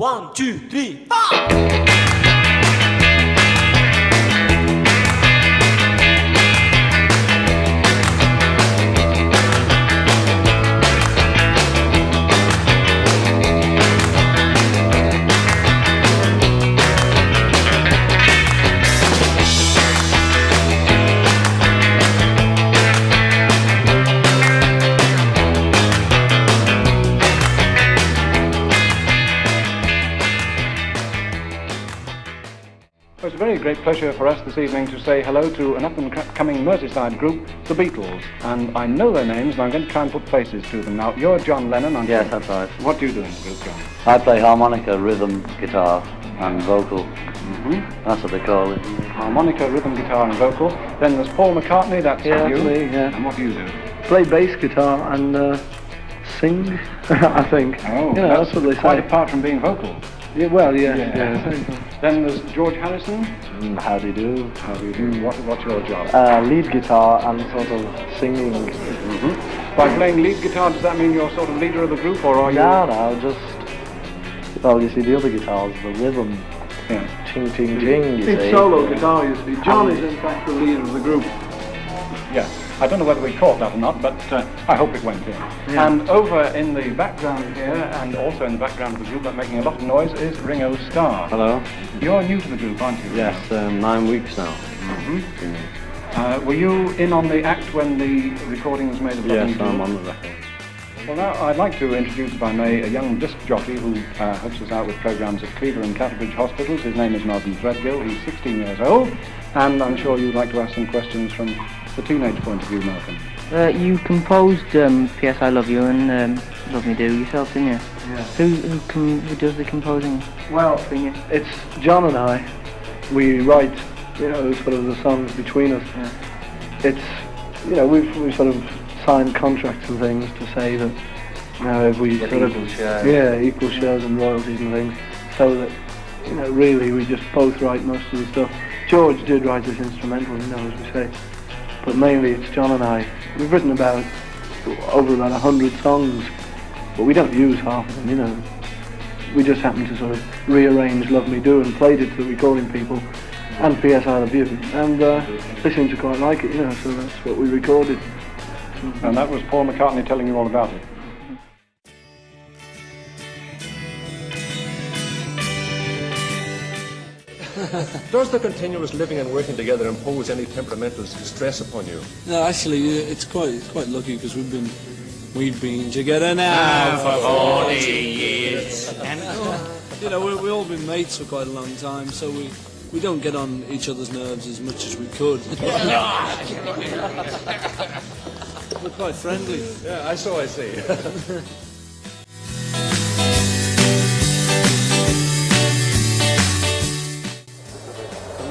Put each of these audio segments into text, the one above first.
1, 2, 3, 4! It's a very great pleasure for us this evening to say hello to an up-and-coming Merseyside group, the Beatles. And I know their names, and I'm going to try and put faces to them. Now, you're John Lennon, aren't you? Yes, that's right. What do you do in the group, John? I play harmonica, rhythm, guitar, and vocal. That's what they call it. Harmonica, rhythm, guitar, and vocal. Then there's Paul McCartney, that's Yeah, you. that's me, yeah. And what do you do? Play bass guitar and sing, I think. Oh, you know, that's what they quite say. apart from being vocal. Yeah, well, yeah. Then there's George Harrison. How do you do? How do you do? What's your job? Lead guitar and sort of singing. By playing lead guitar, does that mean you're sort of leader of the group, or are you? No, just... Well, you see, the other guitars, the rhythm. Yeah. Ching, ching, ching, you see. It's solo guitar, you see. John is in fact the leader of the group. Yeah. I don't know whether we caught that or not, but I hope it went in. Yeah. And over in the background here, and also in the background of the group, but making a lot of noise, is Ringo Starr. Hello. You're new to the group, aren't you? Yes, 9 weeks now. Were you in on the act when the recording was made of Yes, I'm on the record. Well, now I'd like to introduce, if I may, a young disc jockey who helps us out with programmes at Cleaver and Catterbridge hospitals. His name is Malcolm Threadgill. He's 16 years old, and I'm sure you'd like to ask some questions from the teenage point of view, Malcolm. You composed P.S. I Love You and Love Me Do yourself, didn't you? Yeah. Who does the composing? Well, between you? it's John and I. We write, you know, sort of the songs between us. Yeah. It's, you know, we've sort of signed contracts and things to say that, you know, if we Get sort equal of... shares. Yeah, equal shares and royalties and things. So that, you know, really we just both write most of the stuff. George did write this instrumental, you know, as we say. But mainly it's John and I. We've written over about 100 songs, but we don't use half of them, you know. We just happened to sort of rearrange Love Me Do and played it to the recording people and P.S. I Love You. And they seem to quite like it, you know, so that's what we recorded. And that was Paul McCartney telling you all about it. Does the continuous living and working together impose any temperamental stress upon you? No, actually, it's quite lucky because we've been together now for 40 years. And you know, we've all been mates for quite a long time, so we don't get on each other's nerves as much as we could. We're quite friendly. Yeah, I see.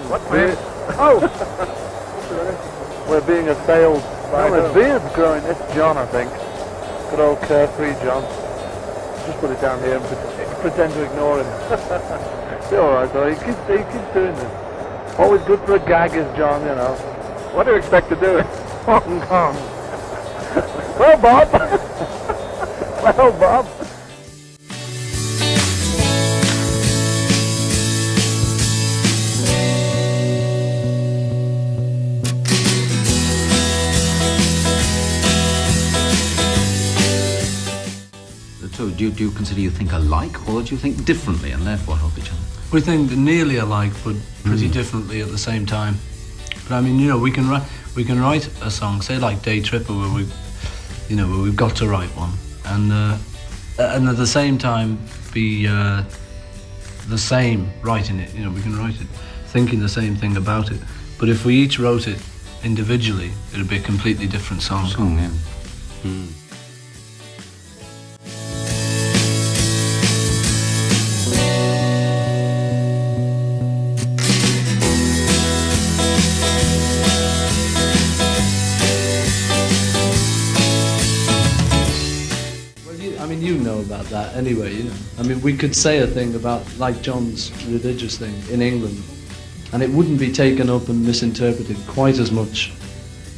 What, man? Oh! We're being assailed by... No, his beard's growing. It's John, I think. Good old carefree John. Just put it down here and pretend to ignore him. It's alright though, he keeps doing this. Always good for a gag is John, you know. What do you expect to do in Hong Kong? Well, Bob! Well, Bob! So do you consider you think alike, or do you think differently and therefore help each other? We think nearly alike, but pretty differently at the same time. But I mean, you know, we can write a song, say like Day Tripper, where we've got to write one, and at the same time be the same writing it. You know, we can write it thinking the same thing about it. But if we each wrote it individually, it would be a completely different song. Yeah. You know about that anyway, you know. I mean, we could say a thing about, like John's religious thing in England, and it wouldn't be taken up and misinterpreted quite as much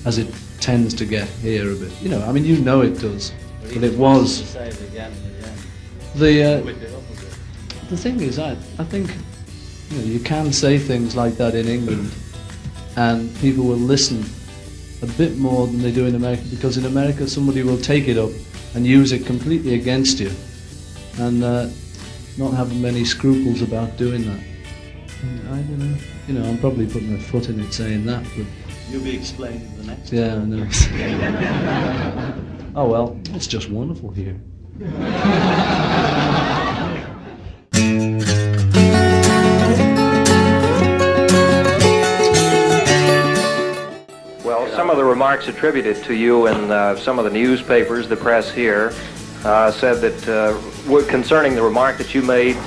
as it tends to get here a bit. You know, I mean, you know it does, but it was. The the thing is, I think you can say things like that in England, and people will listen a bit more than they do in America, because in America somebody will take it up and use it completely against you, and not have many scruples about doing that. I don't know. I'm probably putting my foot in it saying that, but You'll be explaining the next. yeah, I know. Oh well, it's just wonderful here. Well, some of the remarks attributed to you in some of the newspapers, the press here, said that concerning the remark that you made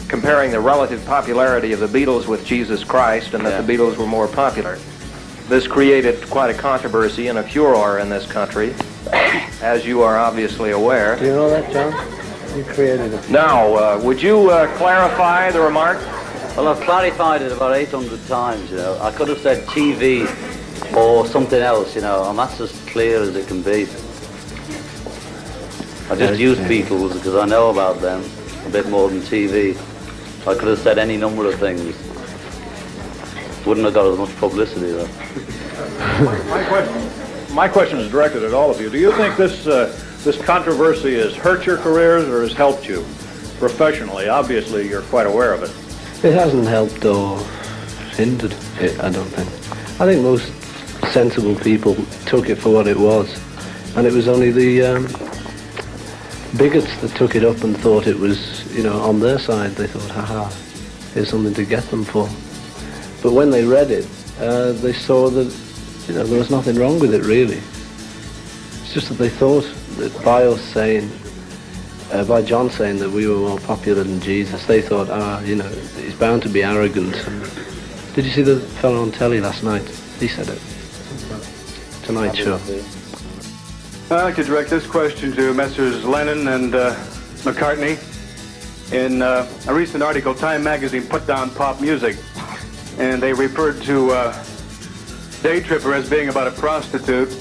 comparing the relative popularity of the Beatles with Jesus Christ, and that the Beatles were more popular. This created quite a controversy and a furor in this country, as you are obviously aware. Do you know that, John? You created it. Now, would you clarify the remark? Well, I've clarified it about 800 times, I could have said TV or something else, and that's as clear as it can be. I just use Beatles because I know about them a bit more than TV. I could have said any number of things. Wouldn't have got as much publicity, though. My question is directed at all of you. Do you think this controversy has hurt your careers or has helped you professionally? Obviously, you're quite aware of it. It hasn't helped or hindered it, I don't think. I think most sensible people took it for what it was, and it was only the bigots that took it up and thought it was, on their side. They thought, haha, here's something to get them for. But when they read it, they saw that, there was nothing wrong with it, really. It's just that they thought that by us saying, by John saying that we were more popular than Jesus, they thought, he's bound to be arrogant. Did you see the fellow on telly last night? He said it. Tonight Show. I'd like to direct this question to Messrs. Lennon and McCartney. In a recent article, Time magazine put down pop music, and they referred to Day Tripper as being about a prostitute,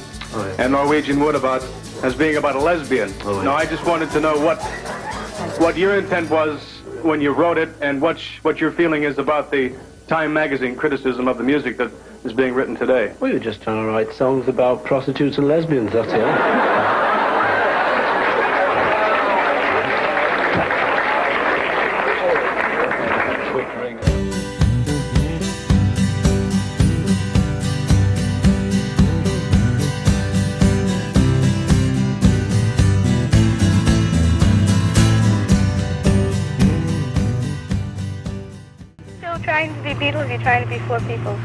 and Norwegian Wood as being about a lesbian. Now, I just wanted to know what your intent was when you wrote it, and what your feeling is about the Time magazine criticism of the music that is being written today. We were just trying to write songs about prostitutes and lesbians, that's all. Trying to be Beatles, you're trying to be Four People.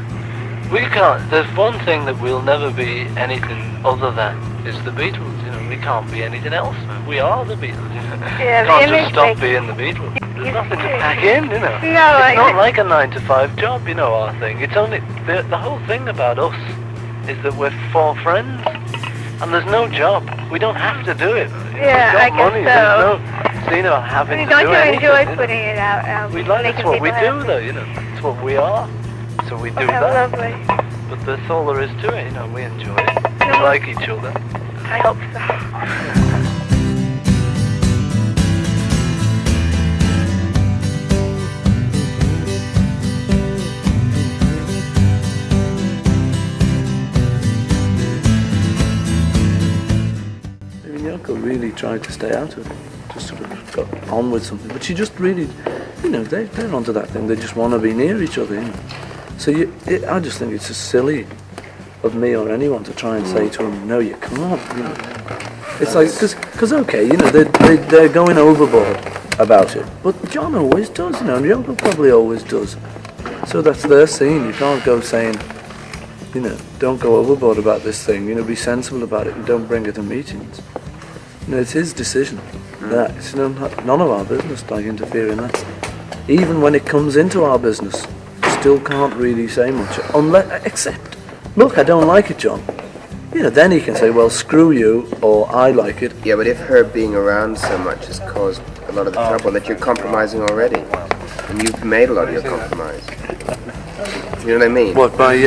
We can't. There's one thing that we'll never be anything other than is the Beatles. We can't be anything else. We are the Beatles. Yeah, we can't just stop being the Beatles. There's nothing to pack in, No, it's not like a 9-to-5 job, our thing. It's only the whole thing about us is that we're four friends, and there's no job. We don't have to do it. Yeah, I guess money. so. There's no having to do anything. Don't you enjoy putting it out? That's what we do, though. It's what we are. So we do that. Lovely. But that's all there is to it. We enjoy it. We like each other. I hope so. Yoko really tried to stay out of it, just sort of got on with something. But she just really, they're onto that thing. They just want to be near each other. So I just think it's just silly of me or anyone to try and say to them, no, you can't. It's like because okay, they're going overboard about it. But John always does, and Yoko probably always does. So that's their scene. You can't go saying, don't go overboard about this thing. Be sensible about it and don't bring it to meetings. It's his decision. It's none of our business to interfere in that. Even when it comes into our business, still can't really say much, except, look, I don't like it, John. Then he can say, well, screw you, or I like it. Yeah, but if her being around so much has caused a lot of the trouble, that you're compromising already, and you've made a lot of your compromise. You know what I mean? What, by the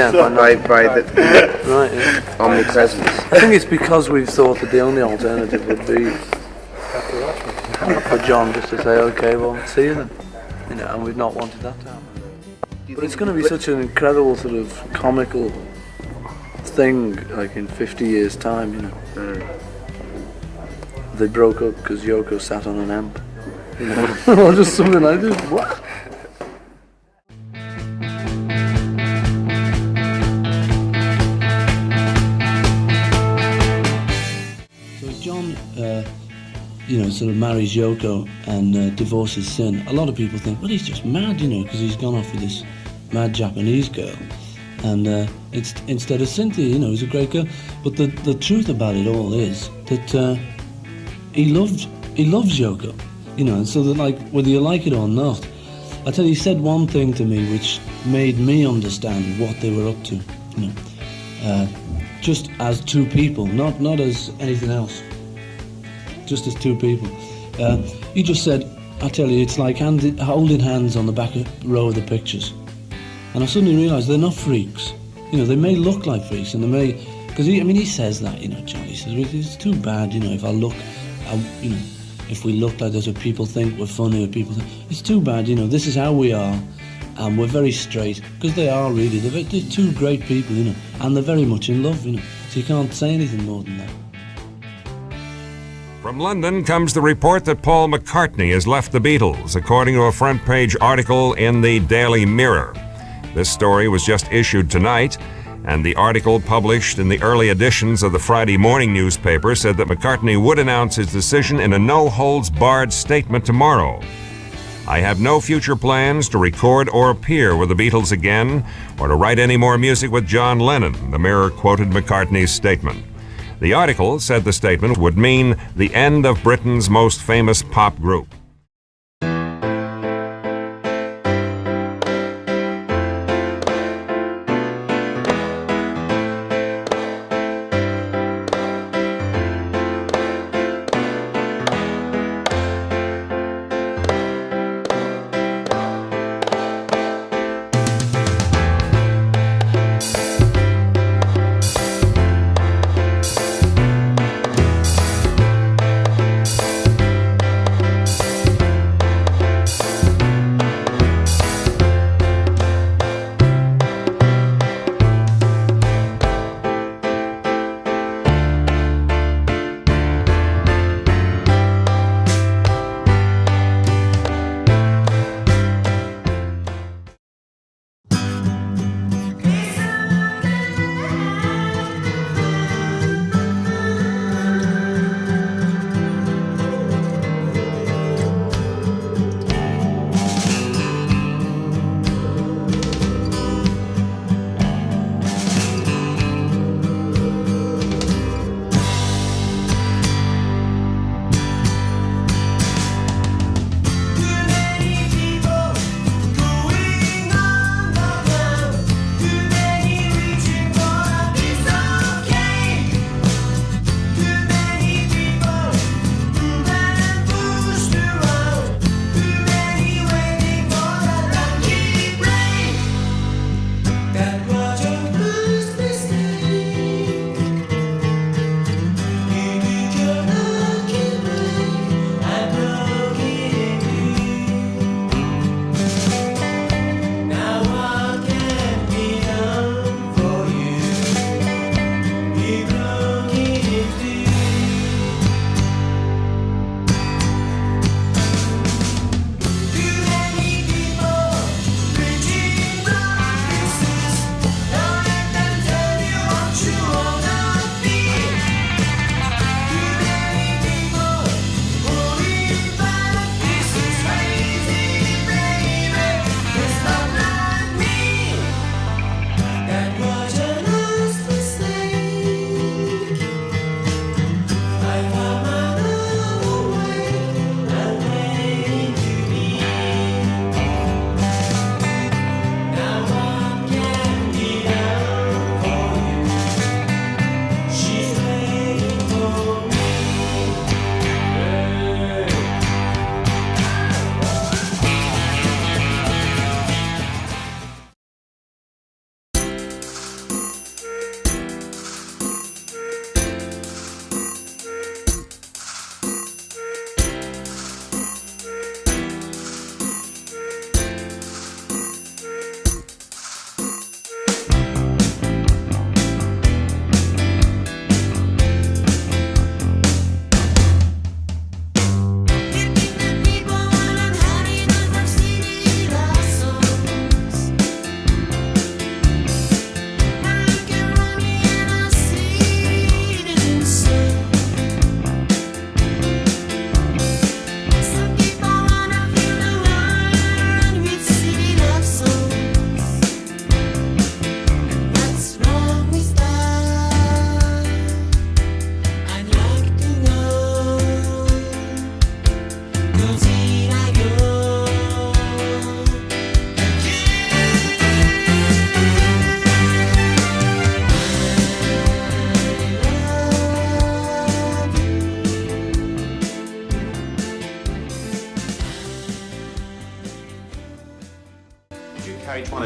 right, yeah. Omnipresence. I think it's because we've thought that the only alternative would be for John just to say, okay, well, see you then. You know, and we've not wanted that to happen. But it's going to be such an incredible sort of comical thing, like in 50 years' time, you know. They broke up because Yoko sat on an amp. You know, or just something like this. What? So John, you know, sort of marries Yoko and divorces Sin. A lot of people think, well, he's just mad, you know, because he's gone off with this mad Japanese girl. And it's instead of Cynthia, you know, he's a great girl. But the truth about it all is that he loves Yoko, you know, and so that, like, whether you like it or not, I tell you, he said one thing to me which made me understand what they were up to, you know, just as two people, not as anything else, just as two people. He just said, I tell you, it's like holding hands on the back row of the pictures. And I suddenly realised they're not freaks. You know, they may look like freaks, and they may, because he says that, you know, John, he says, it's too bad, you know, if I look, you know, if we look like this, or people think we're funny, or people think, it's too bad, you know, this is how we are, and we're very straight, because they are really, they're two great people, you know, and they're very much in love, you know, so you can't say anything more than that. From London comes the report that Paul McCartney has left the Beatles, according to a front-page article in the Daily Mirror. This story was just issued tonight, and the article published in the early editions of the Friday morning newspaper said that McCartney would announce his decision in a no-holds-barred statement tomorrow. I have no future plans to record or appear with the Beatles again, or to write any more music with John Lennon, the Mirror quoted McCartney's statement. The article said the statement would mean the end of Britain's most famous pop group.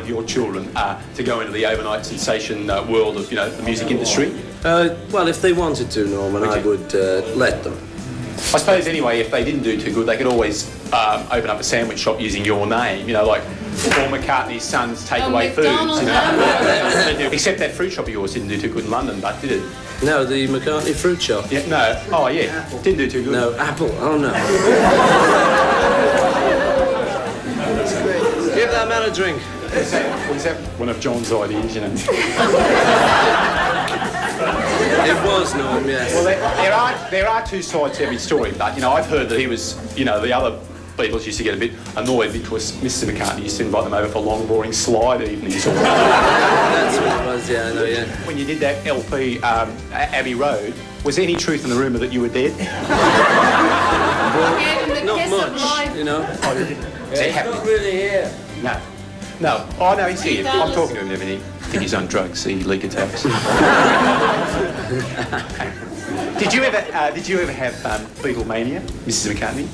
of your children to go into the overnight sensation world of, the music industry? Well, if they wanted to, Norman, I would let them. I suppose anyway, if they didn't do too good, they could always open up a sandwich shop using your name, like Paul McCartney's son's takeaway foods, Except that fruit shop of yours didn't do too good in London, but did it? No, the McCartney fruit shop. Yeah, no. Oh, yeah. Didn't do too good. No, Apple. Oh, no. Give that man a drink. Was that one of John's ideas, It was, Norm, yes. Well, there are two sides to every story, but, I've heard that he was, the other Beatles used to get a bit annoyed because Mr. McCartney used to invite them over for long, boring slide evenings. That's what it was, yeah, I know, yeah. When you did that LP, Abbey Road, was there any truth in the rumour that you were dead? Not much, Oh, you didn't? Is it happening? Not really here. No. No. Oh, no, he's here. I'm talking to him and everything. I think he's on drugs, he leak attacks. Did you ever have Beatlemania, Mrs. McCartney?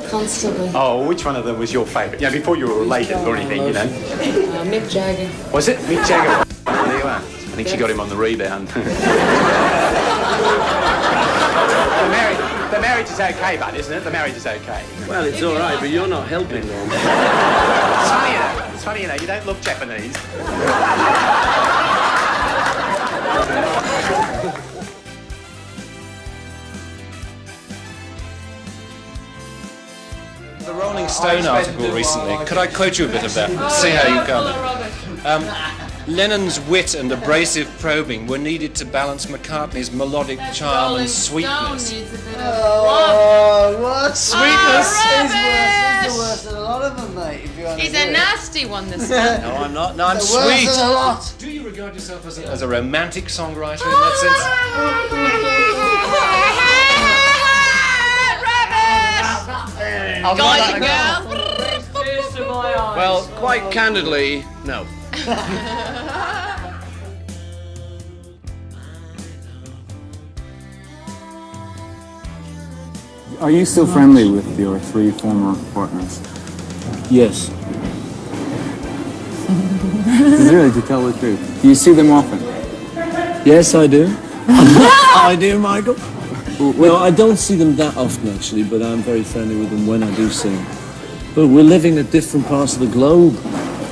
Constantly. Oh, which one of them was your favourite? Before you were related or anything, Mick Jagger. Was it Mick Jagger? Oh, there you are. I think she got him on the rebound. The marriage is okay, bud, isn't it? The marriage is okay. Well, it's all right, but you're not helping, Norm. It's funny, you don't look Japanese. The Rolling Stone article recently. Could I quote you a bit of that? See how you come. Lennon's wit and abrasive probing were needed to balance McCartney's melodic charm and sweetness. What? Sweetness? He's the worst of a lot of them, mate. He's a nasty one, this man. No, I'm not. No, I'm The sweet. worst of a lot. Do you regard yourself as a romantic songwriter in that sense? Guys and girls. Well, quite candidly, no. Are you still friendly with your three former partners? Yes. Really, to tell the truth. Do you see them often? Yes, I do. I do, Michael. No, I don't see them that often, actually, but I'm very friendly with them when I do see them. But we're living at different parts of the globe.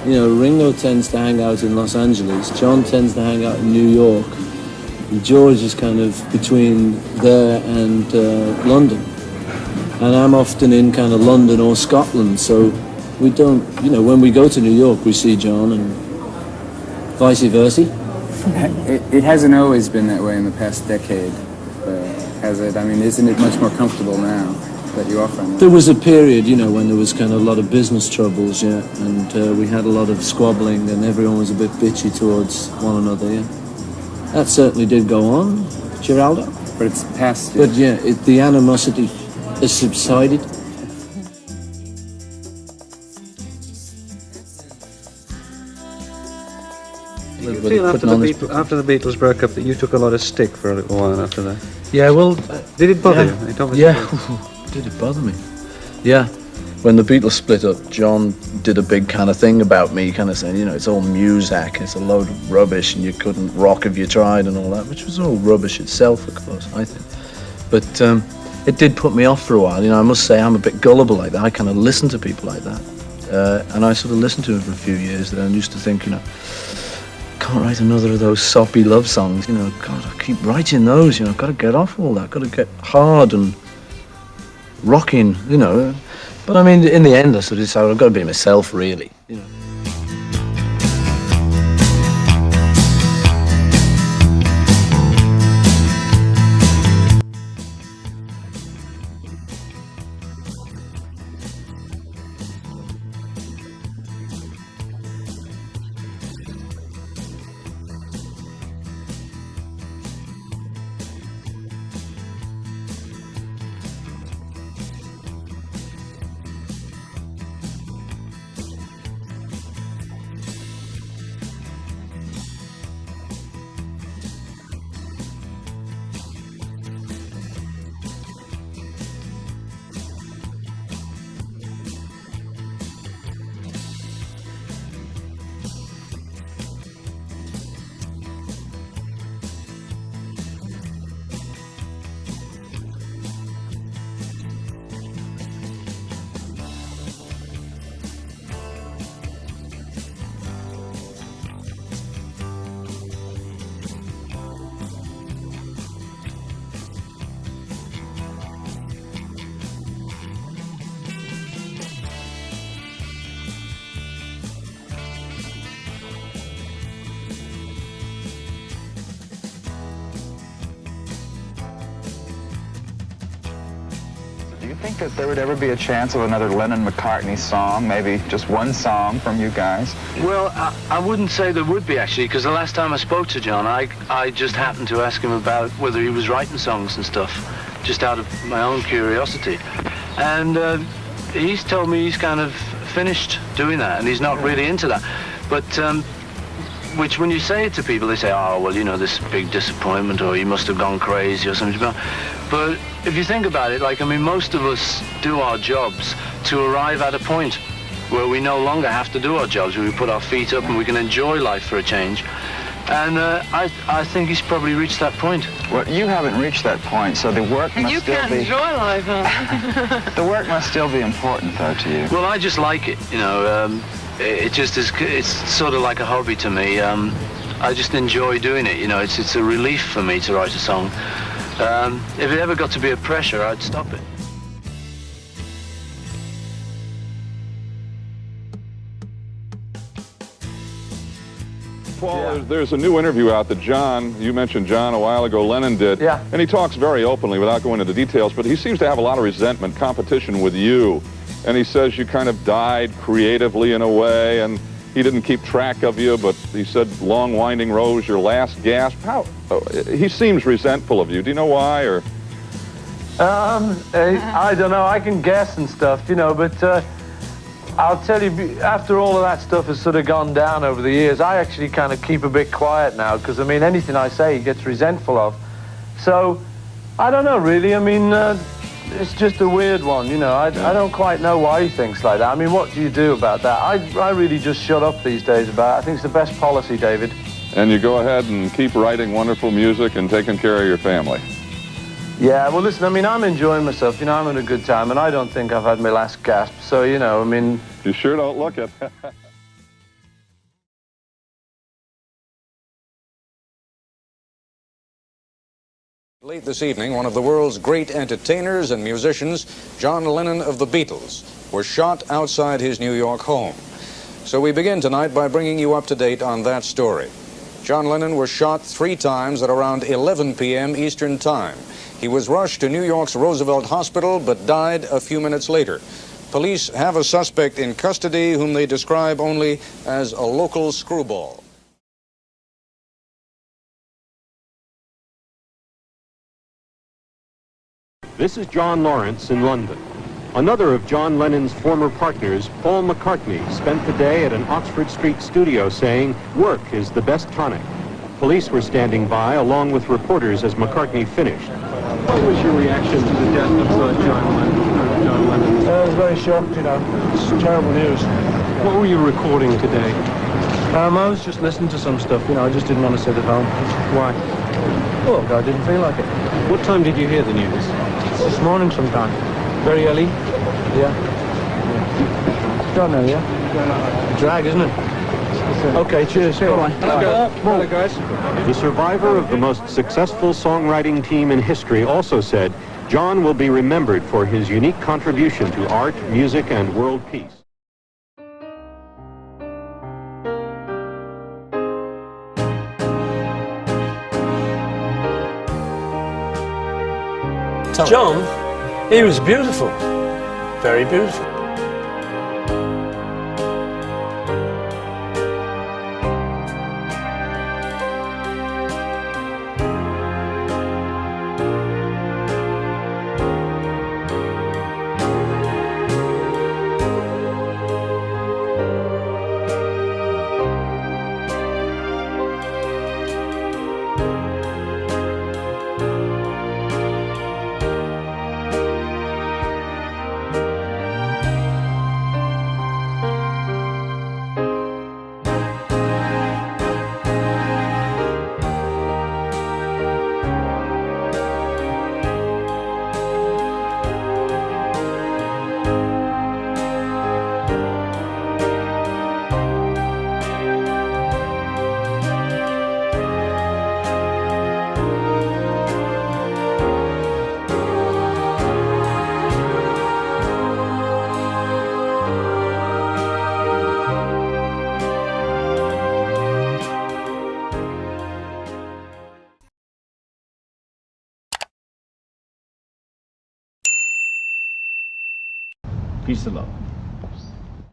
Ringo tends to hang out in Los Angeles. John tends to hang out in New York. And George is kind of between there and London. And I'm often in kind of London or Scotland, so we don't, when we go to New York, we see John and vice versa. It hasn't always been that way in the past decade, has it? I mean, isn't it much more comfortable now that you are friendly? There was a period, when there was kind of a lot of business troubles, and we had a lot of squabbling and everyone was a bit bitchy towards one another, That certainly did go on, Geraldo. But it's past. But the animosity has subsided. After the Beatles broke up, that you took a lot of stick for a little while after that. Yeah, well... Did it bother you? Did it bother me? Yeah. When the Beatles split up, John did a big kind of thing about me, kind of saying, it's all muzak, it's a load of rubbish, and you couldn't rock if you tried and all that, which was all rubbish itself, of course, I think. But it did put me off for a while. I must say I'm a bit gullible like that. I kind of listen to people like that. And I sort of listened to him for a few years, and I used to think, can't write another of those soppy love songs, God, I keep writing those, I've got to get off all that, got to get hard and rocking, But I mean, in the end, I sort of decided I've got to be myself, really, think that there would ever be a chance of another Lennon-McCartney song, maybe just one song from you guys? Well, I wouldn't say there would be, actually, because the last time I spoke to John, I just happened to ask him about whether he was writing songs and stuff, just out of my own curiosity. And he's told me he's kind of finished doing that, and he's not really into that. But, which when you say it to people, they say, oh, well, you know, this big disappointment, or you must have gone crazy, or something. But if you think about it, like, I mean, most of us do our jobs to arrive at a point where we no longer have to do our jobs, where we put our feet up and we can enjoy life for a change. And I think he's probably reached that point. Well, you haven't reached that point, so the work And must you still can't be... enjoy life, huh? The work must still be important, though, to you. Well, I just like it, you know. It just is, it's sort of like a hobby to me. I just enjoy doing it, you know. It's a relief for me to write a song. If it ever got to be a pressure, I'd stop it. Paul, there's a new interview out that John, you mentioned John a while ago, Lennon did. Yeah. And he talks very openly without going into details, but he seems to have a lot of resentment, competition with you. And he says you kind of died creatively in a way, and he didn't keep track of you, but he said long winding road, your last gasp. How? He seems resentful of you. Do you know why, or? I don't know. I can guess and stuff, you know, but I'll tell you, after all of that stuff has sort of gone down over the years, I actually kind of keep a bit quiet now, because, I mean, anything I say he gets resentful of. So, I don't know, really. I mean, it's just a weird one, you know. I don't quite know why he thinks like that. I mean, what do you do about that? I really just shut up these days about it. I think it's the best policy, David. And you go ahead and keep writing wonderful music and taking care of your family. Yeah, well, listen, I mean, I'm enjoying myself. You know, I'm having a good time, and I don't think I've had my last gasp. So, you know, I mean... You sure don't look it. Late this evening, one of the world's great entertainers and musicians, John Lennon of the Beatles, was shot outside his New York home. So we begin tonight by bringing you up to date on that story. John Lennon was shot 3 times at around 11 p.m. Eastern Time. He was rushed to New York's Roosevelt Hospital, but died a few minutes later. Police have a suspect in custody whom they describe only as a local screwball. This is John Lawrence in London. Another of John Lennon's former partners, Paul McCartney, spent the day at an Oxford Street studio saying, "Work is the best tonic." Police were standing by along with reporters as McCartney finished. What was your reaction to the death of John Lennon? I was very shocked, you know. It's terrible news. What were you recording today? I was just listening to some stuff, you know. I just didn't want to sit at home. Why? Well, I didn't feel like it. What time did you hear the news? This morning sometime. Very early? Yeah. Don't know, yeah? Drag, isn't it? Okay, cheers. Bye-bye. Hello, guys. The survivor of the most successful songwriting team in history also said, John will be remembered for his unique contribution to art, music, and world peace. John, he was beautiful. Very beautiful. Peace and love.